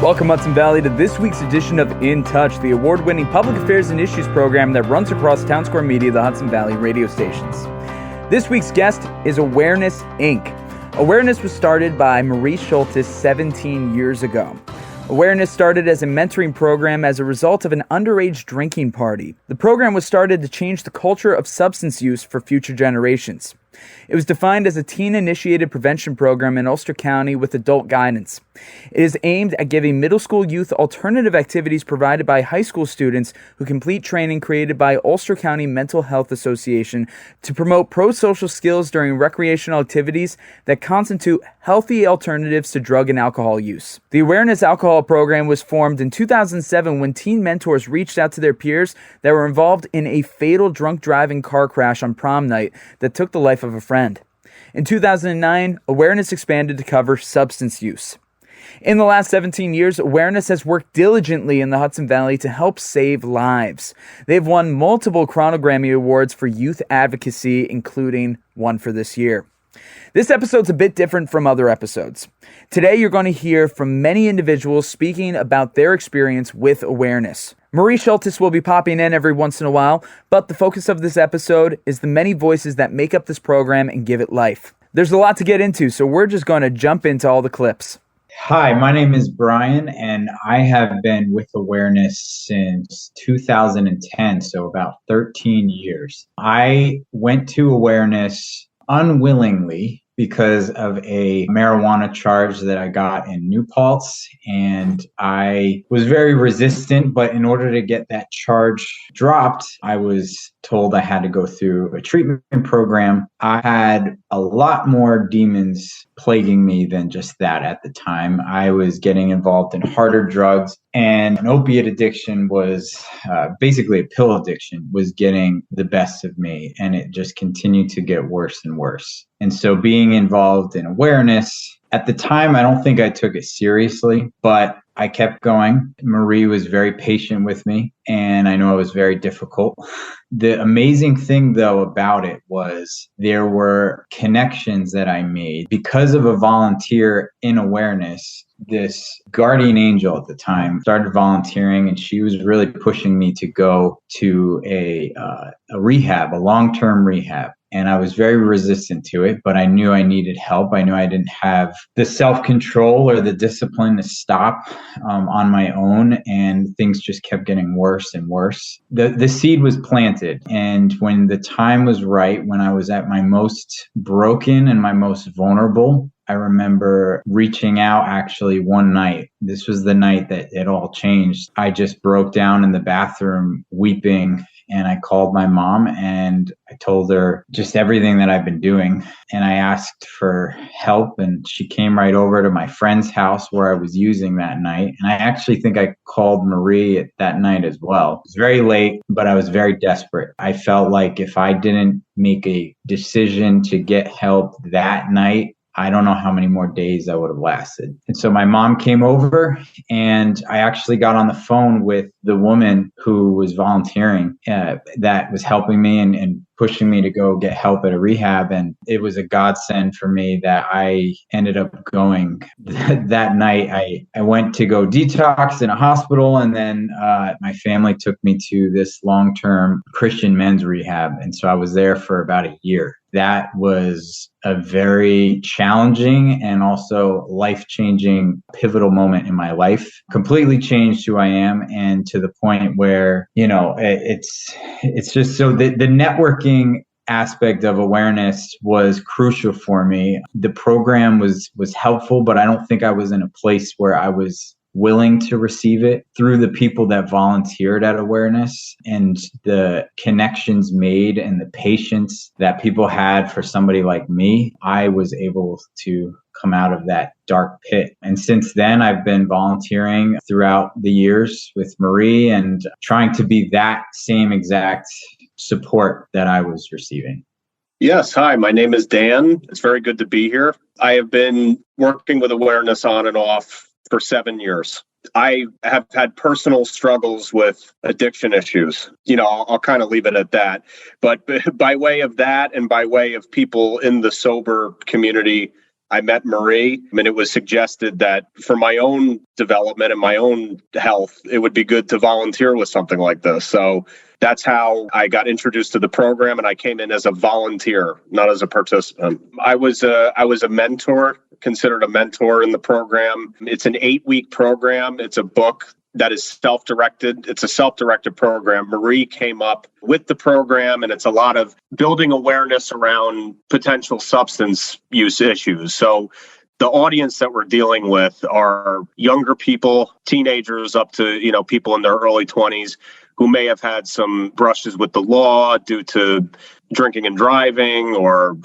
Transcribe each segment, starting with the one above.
Welcome, Hudson Valley, to this week's edition of In Touch, the award-winning public affairs and issues program that runs across Townsquare Media, the Hudson Valley radio stations. This week's guest is Awareness, Inc. Awareness was started by Marie Shultis 17 years ago. Awareness started as a mentoring program as a result of an underage drinking party. The program was started to change the culture of substance use for future generations. It was defined as a teen-initiated prevention program in Ulster County with adult guidance. It is aimed at giving middle school youth alternative activities provided by high school students who complete training created by Ulster County Mental Health Association to promote pro-social skills during recreational activities that constitute healthy alternatives to drug and alcohol use. The Awareness Alcohol program was formed in 2007 when teen mentors reached out to their peers that were involved in a fatal drunk driving car crash on prom night that took the life of a friend. In 2009, Awareness expanded to cover substance use. In the last 17 years, Awareness has worked diligently in the Hudson Valley to help save lives. They've won multiple Chronogrammy Awards for youth advocacy, including one for this year. This episode's a bit different from other episodes. Today, you're going to hear from many individuals speaking about their experience with Awareness. Marie Shultis will be popping in every once in a while, but the focus of this episode is the many voices that make up this program and give it life. There's a lot to get into, so we're just going to jump into all the clips. Hi, my name is Brian, and I have been with Awareness since 2010, so about 13 years. I went to Awareness unwillingly because of a marijuana charge that I got in New Paltz, and I was very resistant, but in order to get that charge dropped, I was told I had to go through a treatment program. I had a lot more demons plaguing me than just that at the time. I was getting involved in harder drugs, and an opiate addiction was basically a pill addiction was getting the best of me, and it just continued to get worse and worse. And so being involved in Awareness, at the time, I don't think I took it seriously, but I kept going. Marie was very patient with me, and I know it was very difficult. The amazing thing, though, about it was there were connections that I made because of a volunteer in Awareness. This guardian angel at the time started volunteering, and she was really pushing me to go to a rehab, a long-term rehab. And I was very resistant to it, but I knew I needed help. I knew I didn't have the self-control or the discipline to stop on my own, and things just kept getting worse and worse. The seed was planted, and when the time was right, when I was at my most broken and my most vulnerable, I remember reaching out actually one night. This was the night that it all changed. I just broke down in the bathroom weeping, and I called my mom and I told her just everything that I've been doing. And I asked for help, and she came right over to my friend's house where I was using that night. And I actually think I called Marie that night as well. It was very late, but I was very desperate. I felt like if I didn't make a decision to get help that night, I don't know how many more days I would have lasted. And so my mom came over, and I actually got on the phone with the woman who was volunteering that was helping me and pushing me to go get help at a rehab. And it was a godsend for me that I ended up going that night. I went to go detox in a hospital, and then my family took me to this long-term Christian men's rehab. And so I was there for about a year. That was a very challenging and also life-changing, pivotal moment in my life. Completely changed who I am, and to the point where, you know, it's just so the networking aspect of Awareness was crucial for me. The program was helpful, but I don't think I was in a place where I was willing to receive it. Through the people that volunteered at Awareness and the connections made and the patience that people had for somebody like me, I was able to come out of that dark pit. And since then, I've been volunteering throughout the years with Marie and trying to be that same exact support that I was receiving. Yes. Hi, my name is Dan. It's very good to be here. I have been working with Awareness on and off for 7 years. I have had personal struggles with addiction issues. You know, I'll kind of leave it at that. But by way of that, and by way of people in the sober community I met Marie, and it was suggested that for my own development and my own health, it would be good to volunteer with something like this. So that's how I got introduced to the program, and I came in as a volunteer, not as a participant. I was a mentor, considered a mentor in the program. It's an 8-week program. It's a book that is self-directed. It's a self-directed program. Marie came up with the program, and it's a lot of building awareness around potential substance use issues. So the audience that we're dealing with are younger people, teenagers up to, people in their early 20s who may have had some brushes with the law due to drinking and driving or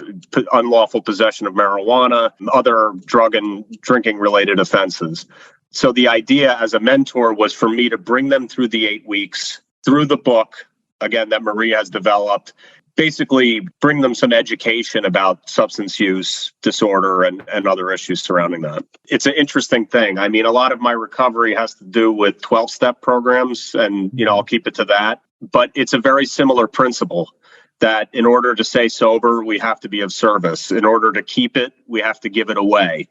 unlawful possession of marijuana, other drug and drinking related offenses. So the idea as a mentor was for me to bring them through the 8 weeks, through the book, again, that Marie has developed, basically bring them some education about substance use disorder and other issues surrounding that. It's an interesting thing. I mean, a lot of my recovery has to do with 12-step programs, and, I'll keep it to that. But it's a very similar principle that in order to stay sober, we have to be of service. In order to keep it, we have to give it away.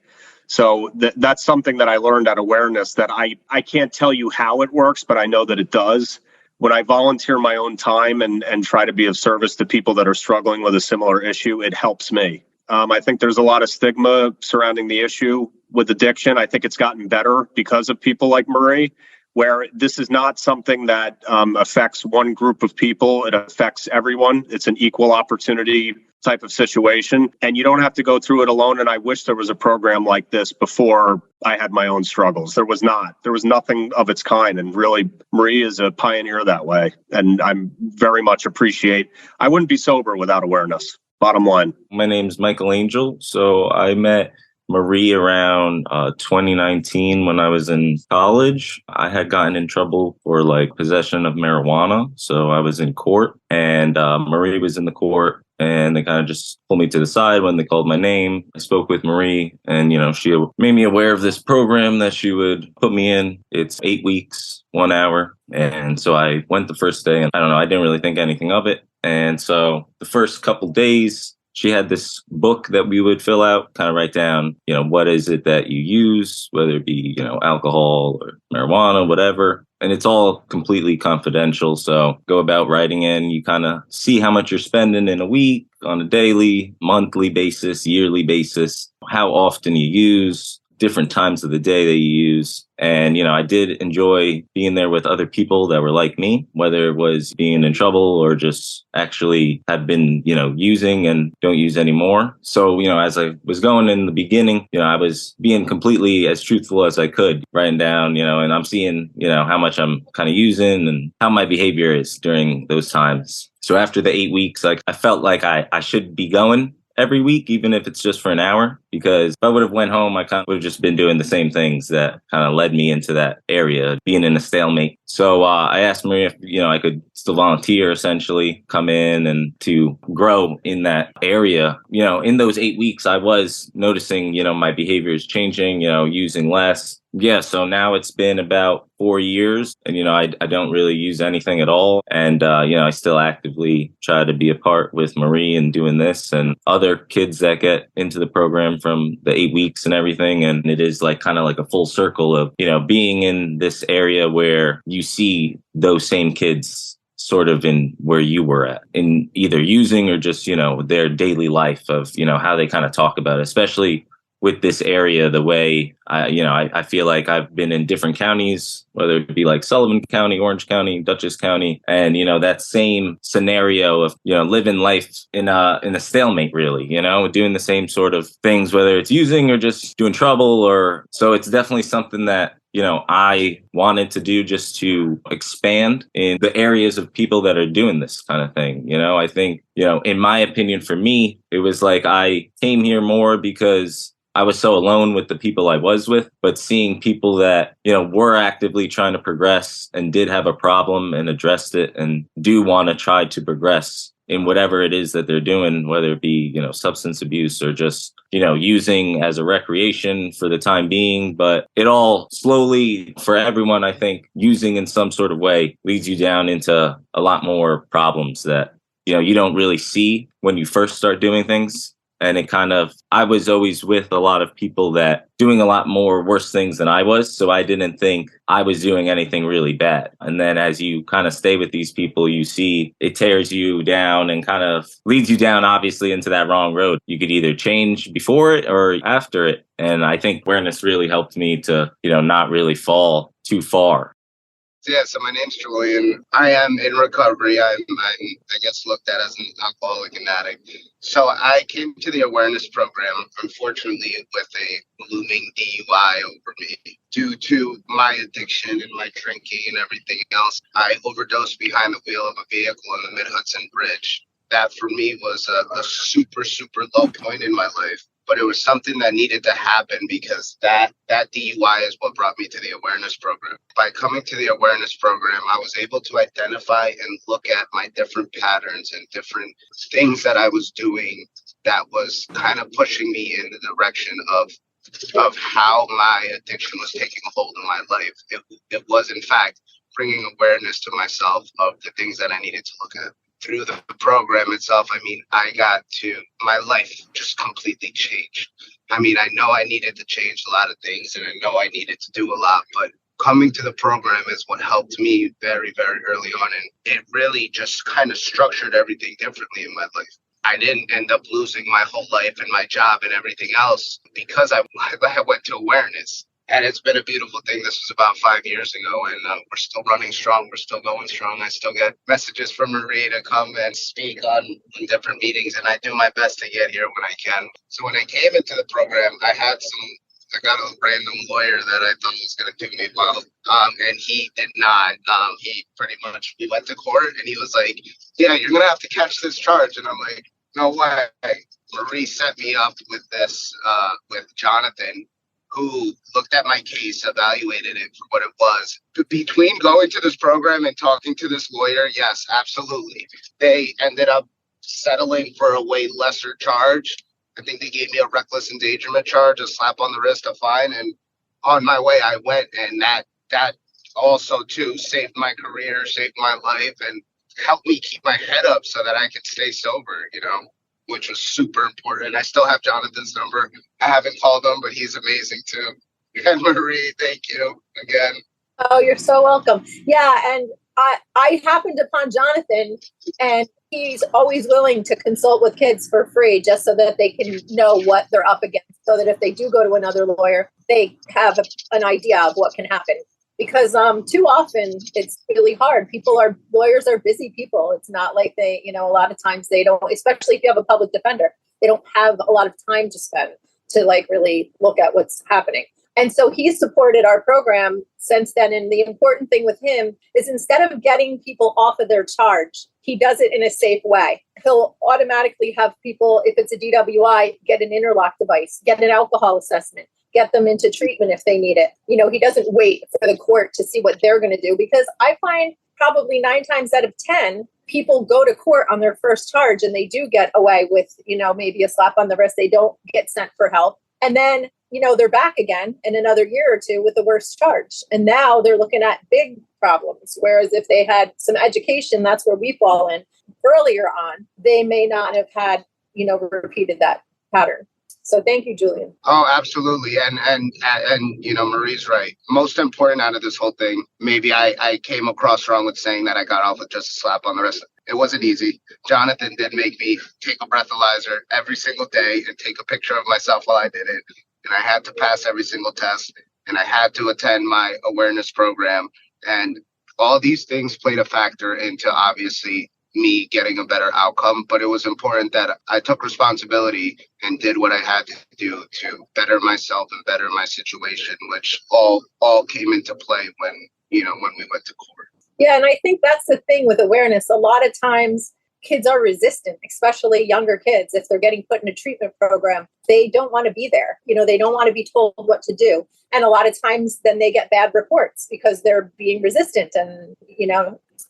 So that's something that I learned at Awareness that I can't tell you how it works, but I know that it does. When I volunteer my own time and try to be of service to people that are struggling with a similar issue, it helps me. I think there's a lot of stigma surrounding the issue with addiction. I think it's gotten better because of people like Marie, where this is not something that affects one group of people. It affects everyone. It's an equal opportunity type of situation, and you don't have to go through it alone. And I wish there was a program like this before I had my own struggles. There was nothing of its kind. And really, Marie is a pioneer that way. And I'm very much appreciate. I wouldn't be sober without Awareness. Bottom line. My name's Michael Angel. So I met Marie around 2019 when I was in college. I had gotten in trouble for possession of marijuana. So I was in court, and Marie was in the court, and they kind of just pulled me to the side when they called my name. I spoke with Marie, and, she made me aware of this program that she would put me in. It's 8 weeks, 1 hour. And so I went the first day, and I didn't really think anything of it. And so the first couple days, she had this book that we would fill out, kind of write down, what is it that you use, whether it be, alcohol or marijuana, whatever. And it's all completely confidential. So go about writing in, you kind of see how much you're spending in a week, on a daily, monthly basis, yearly basis, how often you use, different times of the day that you use. And, I did enjoy being there with other people that were like me, whether it was being in trouble or just actually have been, using and don't use anymore. So, as I was going in the beginning, I was being completely as truthful as I could, writing down, and I'm seeing, how much I'm kind of using and how my behavior is during those times. So after the 8 weeks, I felt like I should be going every week, even if it's just for an hour, because if I would have went home, I kind of would have just been doing the same things that kind of led me into that area, being in a stalemate. So I asked Marie if, I could still volunteer, essentially, come in and to grow in that area. In those 8 weeks, I was noticing, my behavior is changing, using less. Yeah, so now it's been about 4 years, and, I don't really use anything at all. And, I still actively try to be a part with Marie and doing this and other kids that get into the program from the 8 weeks and everything. And it is kind of like a full circle of, being in this area where you see those same kids sort of in where you were at, in either using or just, their daily life of, how they kind of talk about it, especially with this area, the way I feel like I've been in different counties, whether it be Sullivan County, Orange County, Dutchess County, and that same scenario of living life in a stalemate, really, doing the same sort of things, whether it's using or just doing trouble, or so it's definitely something that I wanted to do, just to expand in the areas of people that are doing this kind of thing. I think in my opinion, for me, it was I came here more because I was so alone with the people I was with, but seeing people that, were actively trying to progress and did have a problem and addressed it and do want to try to progress in whatever it is that they're doing, whether it be, substance abuse or just, using as a recreation for the time being. But it all slowly, for everyone, I think, using in some sort of way leads you down into a lot more problems that, you don't really see when you first start doing things. And I was always with a lot of people that doing a lot more worse things than I was. So I didn't think I was doing anything really bad. And then as you kind of stay with these people, you see it tears you down and kind of leads you down, obviously, into that wrong road. You could either change before it or after it. And I think awareness really helped me to, not really fall too far. Yeah, so my name's Julian. I am in recovery. I'm I guess looked at as an alcoholic and addict. So I came to the awareness program, unfortunately, with a looming DUI over me. Due to my addiction and my drinking and everything else, I overdosed behind the wheel of a vehicle on the Mid-Hudson Bridge. That for me was a super, super low point in my life. But it was something that needed to happen because that DUI is what brought me to the awareness program. By coming to the awareness program, I was able to identify and look at my different patterns and different things that I was doing that was kind of pushing me in the direction of how my addiction was taking a hold of my life. It was, in fact, bringing awareness to myself of the things that I needed to look at. Through the program itself, my life just completely changed. I know I needed to change a lot of things and I know I needed to do a lot, but coming to the program is what helped me very, very early on. And it really just kind of structured everything differently in my life. I didn't end up losing my whole life and my job and everything else because I went to awareness. And it's been a beautiful thing. This was about 5 years ago, and we're still running strong. We're still going strong. I still get messages from Marie to come and speak on different meetings, and I do my best to get here when I can. So when I came into the program, I got a random lawyer that I thought was going to do me well, and he did not. We went to court, and he was like, "Yeah, you're going to have to catch this charge," and I'm like, "No way." Marie set me up with with Jonathan, who looked at my case, evaluated it for what it was. Between going to this program and talking to this lawyer, yes, absolutely. They ended up settling for a way lesser charge. I think they gave me a reckless endangerment charge, a slap on the wrist, a fine. And on my way, I went, and that also, too, saved my career, saved my life, and helped me keep my head up so that I could stay sober, which was super important. I still have Jonathan's number. I haven't called him, but he's amazing too. And Marie, thank you again. Oh, you're so welcome. Yeah, and I happened upon Jonathan, and he's always willing to consult with kids for free just so that they can know what they're up against, so that if they do go to another lawyer, they have an idea of what can happen. Because too often it's really hard. Lawyers are busy people. It's not like they, a lot of times they don't, especially if you have a public defender, they don't have a lot of time to spend to really look at what's happening. And so he's supported our program since then. And the important thing with him is instead of getting people off of their charge, he does it in a safe way. He'll automatically have people, if it's a DWI, get an interlock device, get an alcohol assessment, get them into treatment if they need it. He doesn't wait for the court to see what they're going to do, because I find probably 9 times out of 10, people go to court on their first charge and they do get away with, maybe a slap on the wrist. They don't get sent for help. And then, they're back again in another year or two with the worst charge. And now they're looking at big problems. Whereas if they had some education, that's where we fall in earlier on, they may not have had, repeated that pattern. So thank you, Julian. Oh, absolutely. And Marie's right. Most important out of this whole thing, maybe I came across wrong with saying that I got off with just a slap on the wrist. It wasn't easy. Jonathan did make me take a breathalyzer every single day and take a picture of myself while I did it. And I had to pass every single test, and I had to attend my awareness program. And all these things played a factor into, obviously, me getting a better outcome. But it was important that I took responsibility and did what I had to do to better myself and better my situation, which all came into play when we went to court. Yeah, and I think that's the thing with awareness. A lot of times kids are resistant, especially younger kids. If they're getting put in a treatment program, they don't want to be there. They don't want to be told what to do. And a lot of times then they get bad reports because they're being resistant. And,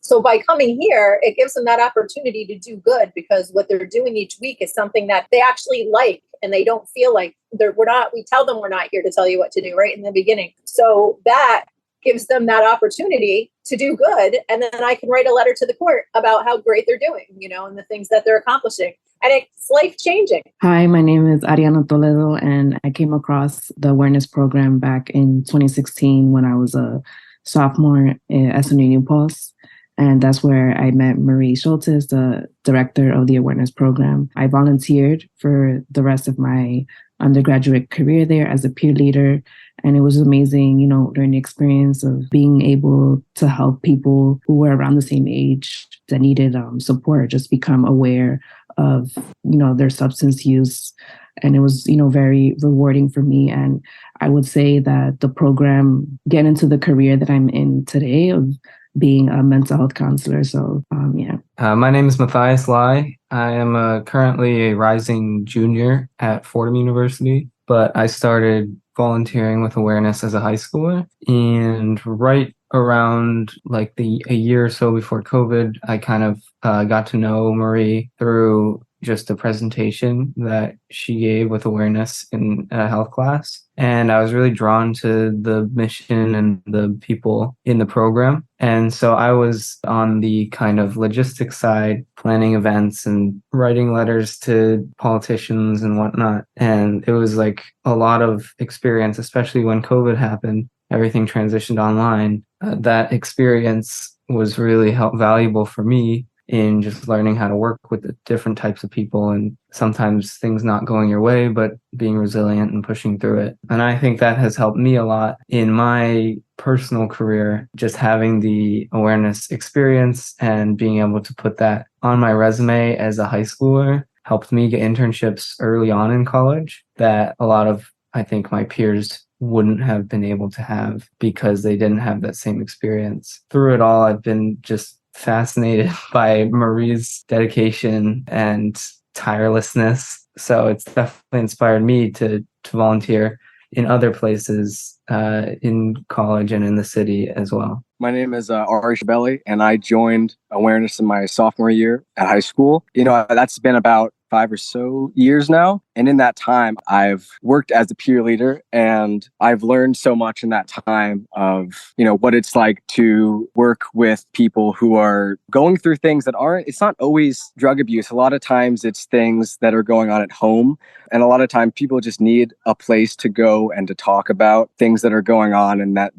so by coming here, it gives them that opportunity to do good, because what they're doing each week is something that they actually like, and they don't feel like we tell them we're not here to tell you what to do right in the beginning. So that gives them that opportunity to do good. And then I can write a letter to the court about how great they're doing, and the things that they're accomplishing. and it's life changing. Hi, my name is Ariana Toledo, and I came across the awareness program back in 2016 when I was a sophomore at SUNY New Paltz. And that's where I met Marie Shultis, the director of the awareness program. I volunteered for the rest of my undergraduate career there as a peer leader. And it was amazing, learning experience of being able to help people who were around the same age that needed support, just become aware of, their substance use. And it was, very rewarding for me. And I would say that the program, get into the career that I'm in today of being a mental health counselor. So, yeah. My name is Matthias Lai. I am currently a rising junior at Fordham University, but I started volunteering with awareness as a high schooler. And right around a year or so before COVID, I kind of got to know Marie through just a presentation that she gave with awareness in a health class. And I was really drawn to the mission and the people in the program. And so I was on the kind of logistics side, planning events and writing letters to politicians and whatnot. And it was like a lot of experience, especially when COVID happened, everything transitioned online. That experience was really valuable for me in just learning how to work with the different types of people and sometimes things not going your way, but being resilient and pushing through it. And I think that has helped me a lot in my personal career, just having the awareness experience and being able to put that on my resume as a high schooler helped me get internships early on in college that a lot of, I think, my peers wouldn't have been able to have because they didn't have that same experience. Through it all, I've been just fascinated by Marie's dedication and tirelessness. So it's definitely inspired me to volunteer in other places in college and in the city as well. My name is Marie Shultis, and I joined awareness in my sophomore year at high school. That's been about 5 or so years now. And in that time, I've worked as a peer leader, and I've learned so much in that time of, what it's like to work with people who are going through things that it's not always drug abuse. A lot of times it's things that are going on at home. And a lot of times people just need a place to go and to talk about things that are going on and that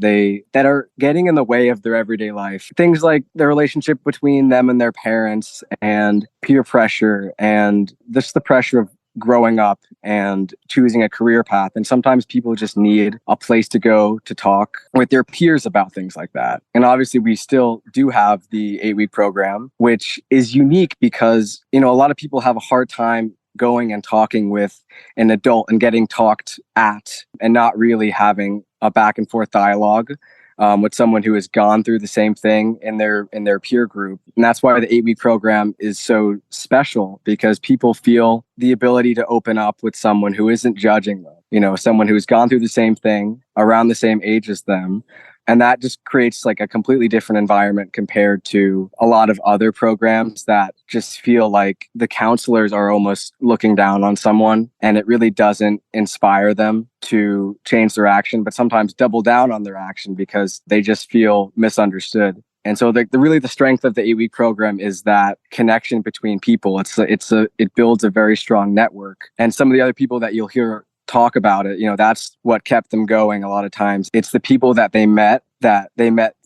are getting in the way of their everyday life. Things like the relationship between them and their parents and peer pressure and just the pressure of growing up and choosing a career path. And sometimes people just need a place to go to talk with their peers about things like that. And obviously we still do have the 8-week program, which is unique because, a lot of people have a hard time going and talking with an adult and getting talked at and not really having a back and forth dialogue with someone who has gone through the same thing in their peer group. And that's why the 8-week program is so special, because people feel the ability to open up with someone who isn't judging them, someone who's gone through the same thing around the same age as them. And that just creates like a completely different environment compared to a lot of other programs that just feel like the counselors are almost looking down on someone, and it really doesn't inspire them to change their action, but sometimes double down on their action because they just feel misunderstood. And so the strength of the 8-week program is that connection between people. It builds a very strong network. And some of the other people that you'll hear talk about it, that's what kept them going a lot of times. It's the people that they met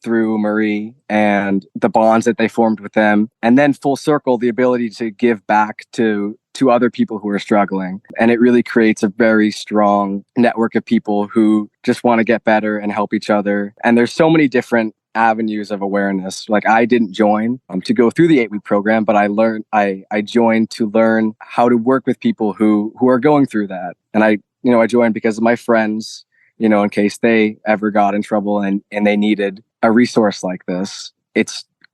through Marie and the bonds that they formed with them. And then full circle, the ability to give back to other people who are struggling. And it really creates a very strong network of people who just want to get better and help each other. And there's so many different avenues of awareness. Like I didn't join to go through the 8-week program, but I joined to learn how to work with people who are going through that. And I joined because of my friends, in case they ever got in trouble and they needed a resource like this.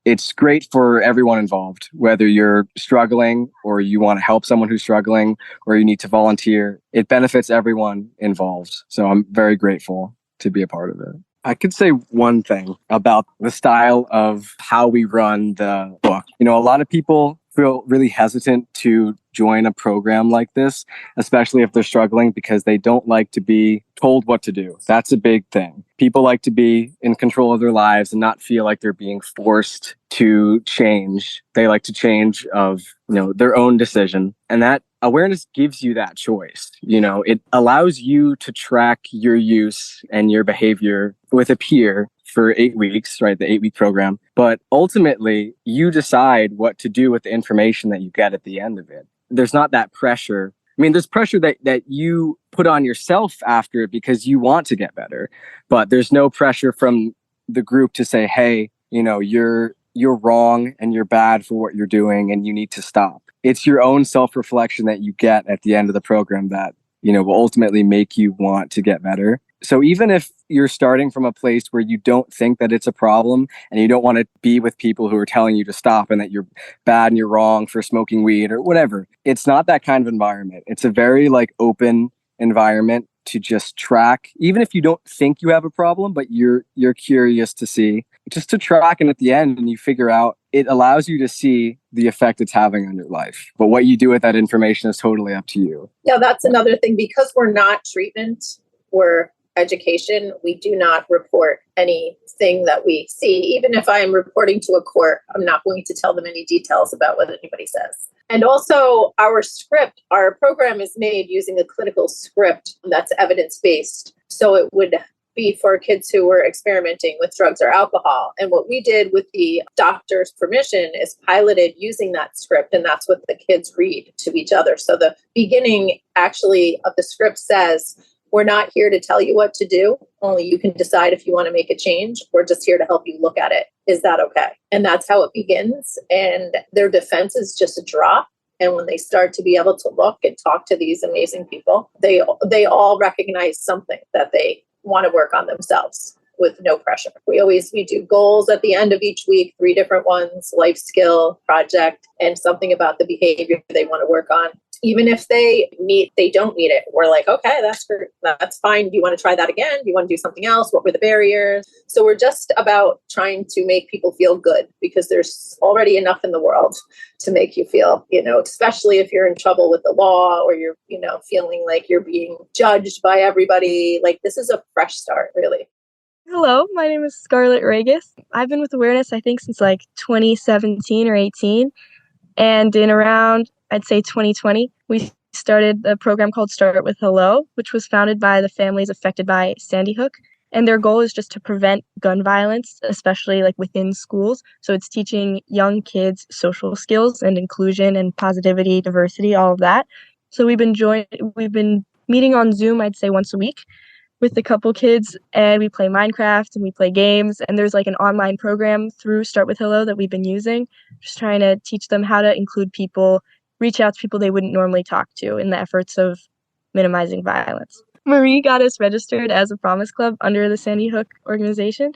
It's great for everyone involved, whether you're struggling or you want to help someone who's struggling or you need to volunteer. It benefits everyone involved. So I'm very grateful to be a part of it. I could say one thing about the style of how we run the book. A lot of people feel really hesitant to join a program like this, especially if they're struggling, because they don't like to be told what to do. That's a big thing. People like to be in control of their lives and not feel like they're being forced to change. They like to change of, their own decision. And that awareness gives you that choice. It allows you to track your use and your behavior with a peer for 8 weeks, right? The 8-week program. But ultimately, you decide what to do with the information that you get at the end of it. There's not that pressure. I mean, there's pressure that you put on yourself after it because you want to get better. But there's no pressure from the group to say, hey, you're wrong and you're bad for what you're doing and you need to stop. It's your own self-reflection that you get at the end of the program that, will ultimately make you want to get better. So even if you're starting from a place where you don't think that it's a problem and you don't want to be with people who are telling you to stop and that you're bad and you're wrong for smoking weed or whatever, it's not that kind of environment. It's a very open environment to just track, even if you don't think you have a problem, but you're curious to see, just to track. And at the end, and you figure out, it allows you to see the effect it's having on your life. But what you do with that information is totally up to you. Yeah, that's another thing. Because we're not treatment, we're education, we do not report anything that we see. Even if I am reporting to a court, I'm not going to tell them any details about what anybody says. And also our program is made using a clinical script that's evidence-based. So it would be for kids who were experimenting with drugs or alcohol. And what we did with the doctor's permission is piloted using that script. And that's what the kids read to each other. So the beginning actually of the script says, we're not here to tell you what to do. Only you can decide if you want to make a change. We're just here to help you look at it. Is that okay? And that's how it begins. And their defense is just a drop. And when they start to be able to look and talk to these amazing people, they all recognize something that they want to work on themselves with no pressure. We do goals at the end of each week, 3 different ones: life skill, project, and something about the behavior they want to work on. Even if they don't meet it, we're like, okay, that's fine. Do you want to try that again? Do you want to do something else? What were the barriers? So we're just about trying to make people feel good, because there's already enough in the world to make you feel, especially if you're in trouble with the law or you're, feeling like you're being judged by everybody. Like, this is a fresh start, really. Hello, my name is Scarlett Regis. I've been with Awareness, I think, since 2017 or 18. And in around, I'd say 2020, we started a program called Start with Hello, which was founded by the families affected by Sandy Hook. And their goal is just to prevent gun violence, especially within schools. So it's teaching young kids social skills and inclusion and positivity, diversity, all of that. So we've been meeting on Zoom, I'd say once a week, with a couple kids, and we play Minecraft and we play games. And there's an online program through Start with Hello that we've been using, just trying to teach them how to include people, reach out to people they wouldn't normally talk to in the efforts of minimizing violence. Marie got us registered as a Promise Club under the Sandy Hook organization.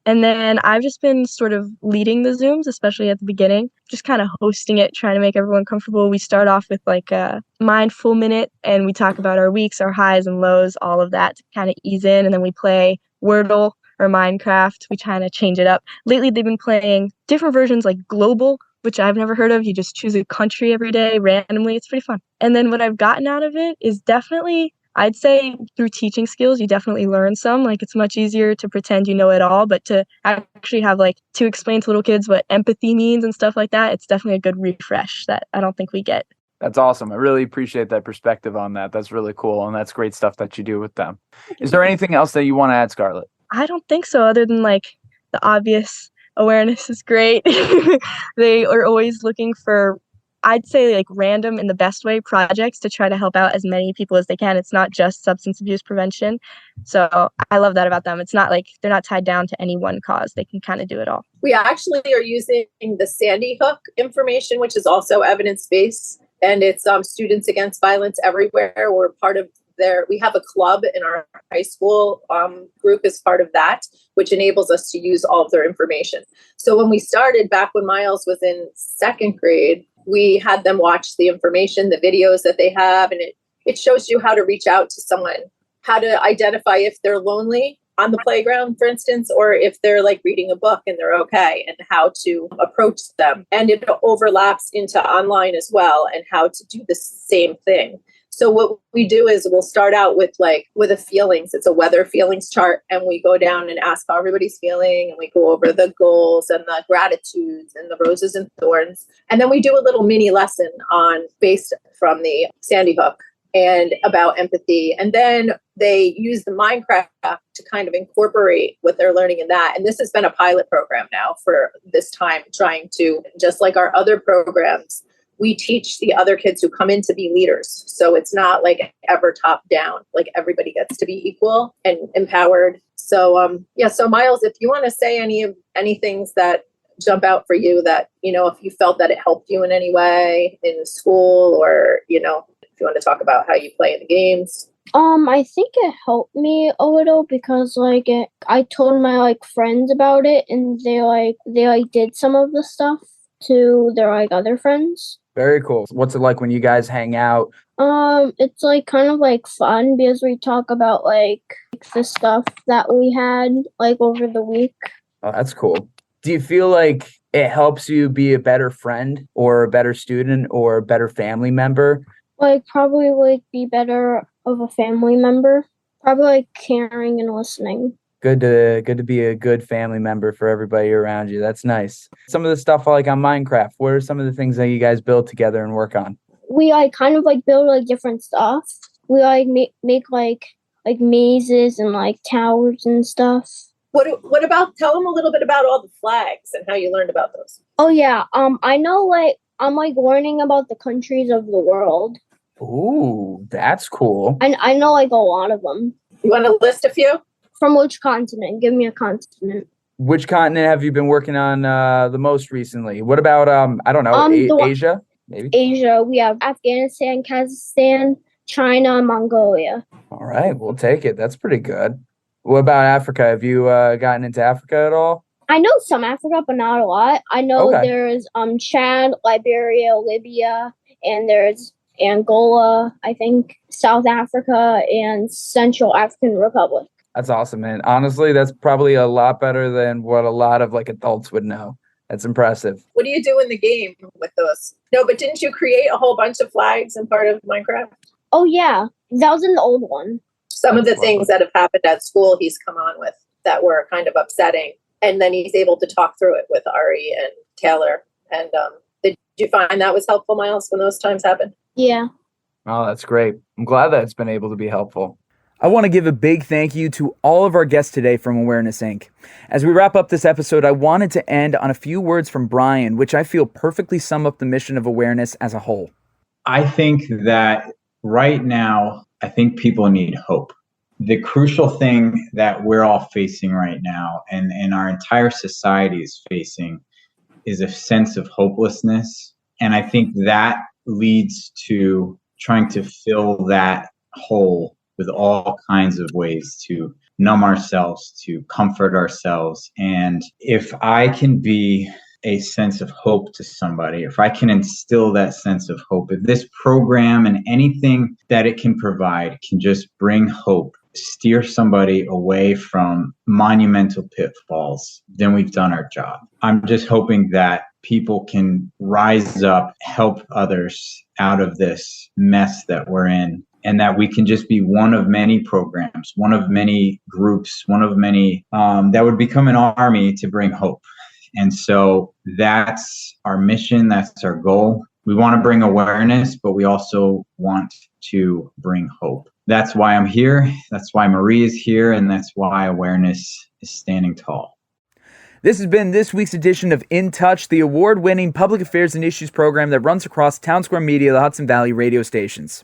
And then I've just been sort of leading the Zooms, especially at the beginning, just kind of hosting it, trying to make everyone comfortable. We start off with a mindful minute, and we talk about our weeks, our highs and lows, all of that to kind of ease in. And then we play Wordle or Minecraft. We kind of change it up. Lately, they've been playing different versions like Global, which I've never heard of. You just choose a country every day randomly. It's pretty fun. And then what I've gotten out of it is definitely, I'd say, through teaching skills, you definitely learn some. It's much easier to pretend you know it all, but to actually have to explain to little kids what empathy means and stuff like that, it's definitely a good refresh that I don't think we get. That's awesome. I really appreciate that perspective on that. That's really cool. And that's great stuff that you do with them. Is there anything else that you want to add, Scarlett? I don't think so, other than the obvious awareness is great. They are always looking for, I'd say, random in the best way projects to try to help out as many people as they can. It's not just substance abuse prevention. So I love that about them. It's not they're not tied down to any one cause. They can kind of do it all. We actually are using the Sandy Hook information, which is also evidence-based, and it's Students Against Violence Everywhere. We're part of we have a club in our high school group as part of that, which enables us to use all of their information. So when we started, back when Miles was in 2nd grade, we had them watch the information, the videos that they have, and it shows you how to reach out to someone, how to identify if they're lonely. on the playground, for instance, or if they're like reading a book and they're okay, and how to approach them. And it overlaps into online as well, and how to do the same thing. So what we do is we'll start out with a feelings. It's a weather feelings chart, and we go down and ask how everybody's feeling, and we go over the goals and the gratitudes and the roses and thorns. And then we do a little mini lesson based from the Sandy Hook and about empathy. And then they use the Minecraft to kind of incorporate what they're learning in that. And this has been a pilot program now for this time, trying to, just like our other programs, we teach the other kids who come in to be leaders. So it's not like ever top down, like everybody gets to be equal and empowered. So, so Miles, if you want to say any things that jump out for you that, if you felt that it helped you in any way in school, or, if you want to talk about how you play in the games. I think it helped me a little because I told my friends about it, and they did some of the stuff to their other friends. Very cool. What's it like when you guys hang out? It's kind of fun because we talk about the stuff that we had over the week. Oh, that's cool. Do you feel like it helps you be a better friend or a better student or a better family member? Probably be better of a family member. Probably caring and listening. Good to be a good family member for everybody around you. That's nice. Some of the stuff on Minecraft, what are some of the things that you guys build together and work on? We kind of build different stuff. We make mazes and towers and stuff. What about, tell them a little bit about all the flags and how you learned about those. Oh yeah, I know I'm learning about the countries of the world. Ooh, that's cool. And I know a lot of them. You want to list a few? From which continent? Give me a continent. Which continent have you been working on the most recently? What about I don't know, Asia? Maybe Asia. We have Afghanistan, Kazakhstan, China, and Mongolia. All right, we'll take it. That's pretty good. What about Africa? Have you gotten into Africa at all? I know some Africa, but not a lot. I know there's Chad, Liberia, Libya, and there's Angola, I think, South Africa, and Central African Republic. That's awesome, man. Honestly, that's probably a lot better than what a lot of adults would know. That's impressive. What do you do in the game with those? No, but didn't you create a whole bunch of flags in part of Minecraft? Oh, yeah. That was in the old one. Some of the things that have happened at school he's come on with that were kind of upsetting. And then he's able to talk through it with Ari and Taylor. And did you find that was helpful, Miles, when those times happened? Yeah. Oh, that's great. I'm glad that it's been able to be helpful. I want to give a big thank you to all of our guests today from Awareness Inc. As we wrap up this episode, I wanted to end on a few words from Brian, which I feel perfectly sum up the mission of Awareness as a whole. I think that right now, I think people need hope. The crucial thing that we're all facing right now, and our entire society is facing, is a sense of hopelessness. And I think that leads to trying to fill that hole with all kinds of ways to numb ourselves, to comfort ourselves. And if I can be a sense of hope to somebody, if I can instill that sense of hope, if this program and anything that it can provide can just bring hope, steer somebody away from monumental pitfalls, then we've done our job. I'm just hoping that people can rise up, help others out of this mess that we're in, and that we can just be one of many programs, one of many groups, one of many that would become an army to bring hope. And so that's our mission. That's our goal. We want to bring awareness, but we also want to bring hope. That's why I'm here. That's why Marie is here. And that's why awareness is standing tall. This has been this week's edition of In Touch, the award-winning public affairs and issues program that runs across Townsquare Media, the Hudson Valley radio stations.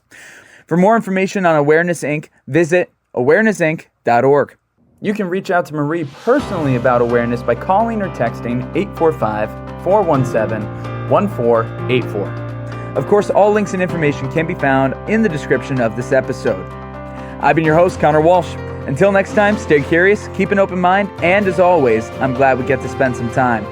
For more information on Awareness Inc., visit awarenessinc.org. You can reach out to Marie personally about awareness by calling or texting 845-417-1484. Of course, all links and information can be found in the description of this episode. I've been your host, Connor Walsh. Until next time, stay curious, keep an open mind, and as always, I'm glad we get to spend some time